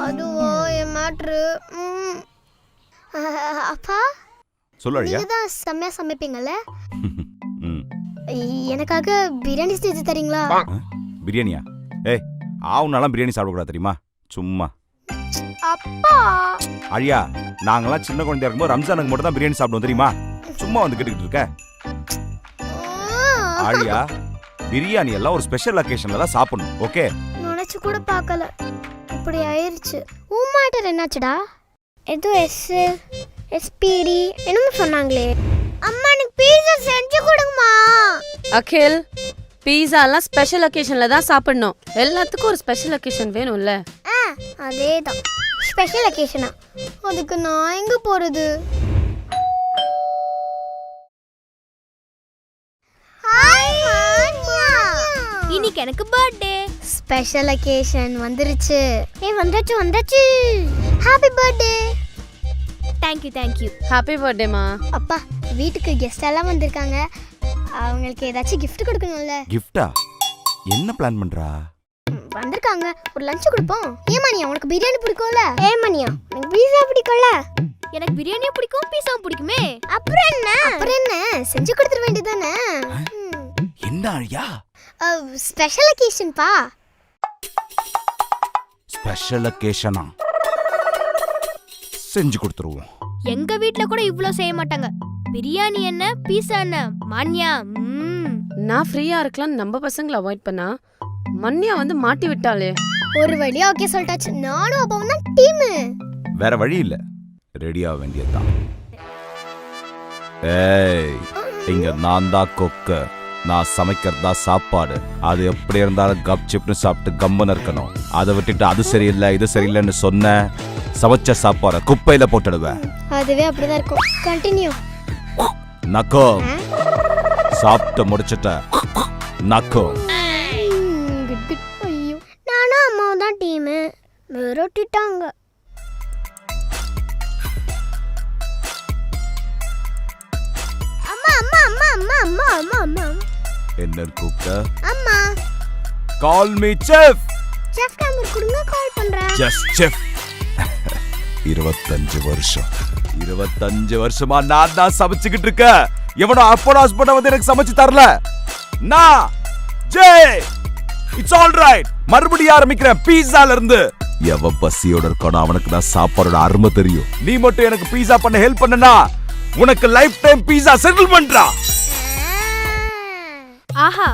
அதுவோ என் மேட்ரு. அப்பா சொல்லுடா. நீங்க தான் செம்மையா சமைப்பீங்கல்ல. எனக்காக பிரியாணி செஞ்சு தரீங்களா? பிரியாணியா? ஏய், ஆவுனாலாம் பிரியாணி சாப்பிடக்கூடாது தெரியுமா? சும்மா. அப்பா அழியா, நாங்கெல்லாம் சின்ன குழந்தையா இருக்கும்போது ரம்ஜானுக்கு மட்டும் தான் பிரியாணி சாப்பிடுவோம் தெரியுமா? சும்மா வந்து கேட்டுக்கிட்டு இருக்க. அழியா, பிரியாணி எல்லாம் ஒரு ஸ்பெஷல் அக்கேஷன்ல தான் சாப்பிடணும். ஓகே? நினைச்சு கூட பார்க்கல, இப்படி ஆயிருச்சு. ஊமாட்டர் என்னாச்சுடா? ஏதோ எஸ்பிடி என்னமோ சொன்னாங்களே. அம்மா எனக்கு பீஸா செஞ்சு கொடுங்கம்மா. அகில், பீஸாலாம் ஸ்பெஷல் அக்கேஷன்ல தான் சாப்பிடணும். எல்லாத்துக்கும் ஒரு ஸ்பெஷல் அக்கேஷன் வேணும்ல. அதேதான் ஸ்பெஷல் அக்கேஷனா? அதுக்கு நான் எங்க போறது? இன்னைக்கு எனக்கு பர்த்டே. ஸ்பெஷல் அக்கேஷன் வந்துருச்சு. வந்தாச்சு. Happy birthday. Thank you. Happy பர்த்டேமா. அப்பா, வீட்டுக்கு கெஸ்ட் எல்லாம் வந்திருக்காங்க. அவங்களுக்கு ஏதாச்சும் கிஃப்ட் கொடுக்கணும்ல. கிஃப்டா? என்ன பிளான் பண்றா? வந்திருக்காங்க, ஒரு லஞ்ச் கொடுப்போம். ஏமானியா, உனக்கு பிரியாணி பிடிக்கும்ல? ஏமானியா, எனக்கு பீஸா பிடிக்கும்ல? எனக்கு பிரியாணியும் பிடிக்கும், பீஸாவும் பிடிக்குமே. அப்புறம் என்ன செஞ்சு கொடுத்துட வேண்டியதானே. என்ன அழியா? ஸ்பெஷல் அக்கேஷன் பா. ஸ்பெஷல் அக்கேஷனா? செஞ்சு கொடுத்துருவோம். எங்க வீட்ல கூட இவ்ளோ செய்ய மாட்டாங்க. பிரியாணி என்ன, பீஸா என்ன, மான்யா. நான் ஃப்ரீயா இருக்கலாம் நம்ம பசங்களை அவாய்ட் பண்ணா மன்னியா வந்து மாட்டி விட்டாளே. ஒரு வழியா ஓகே சொல்லிட்டாச்சு. நானும் அப்பாவும் தான் டீம். வேற வழி இல்ல, ரெடியா வேண்டியதுதான். ஏய், இங்க நான் தான் கொக்க. நான் சமைக்கிறதா சாப்பாடு. அது எப்படி இருந்தாலும் கப் சிப்னு சாப்பிட்டு கம்மன் இருக்கணும். அதை விட்டுட்டு அது சரியில்லை இது சரியில்லைன்னு சொன்ன சமைச்ச சாப்பாட குப்பையில போட்டுடுவேன். அதுவே அப்படிதான் இருக்கும். கண்டினியூ. நக்கோ. சாப்பிட்டு முடிச்சிட்ட நக்கோ. ஐயோ, நானும் அம்மாவும் தான் டீம். மிரட்டிட்டாங்க. அம்மா என்ன கூப்பிட்ட? அம்மா. Call me chef. Chef number கொடுங்க, கால் பண்றேன். Just chef. 25 வருஷமா நான் தான் சமைச்சுக்கிட்டு இருக்கேன். எவனோ அப்போடாஸ் பண்ண வந்து எனக்கு சமைச்சு தரல. நான் ஜே, இட்ஸ் ஆல் ரைட். மறுபடியும் ஆரம்பிக்கிறேன் பீஸால இருந்து. எவன் பசியோட இருக்கானோ அவனுக்கு தான் சாப்பாடோட அருமை தெரியும். நீ மட்டும் எனக்கு பீஸா பண்ண ஹெல்ப் பண்ணனா உனக்கு லைஃப் டைம் பீஸா செட்டில் பண்றா. ஆஹா,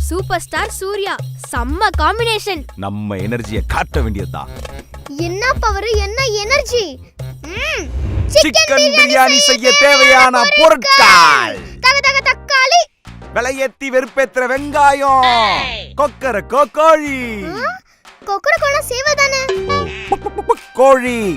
சூப்பர் ஸ்டார் சூர்யா, செம்ம காம்பினேஷன். நம்ம எனர்ஜியை காட்ட வேண்டியதுதான். என்ன பவர், என்ன எனர்ஜி. சிக்கன் பிரியாணி செய்ய தேவையான பொருட்கள்: தக்காளி, விலையேத்தி வெறுப்பேத்துற வெங்காயம், கொக்கர கோழி. கொக்கர கோழி சேவதானே. கோழி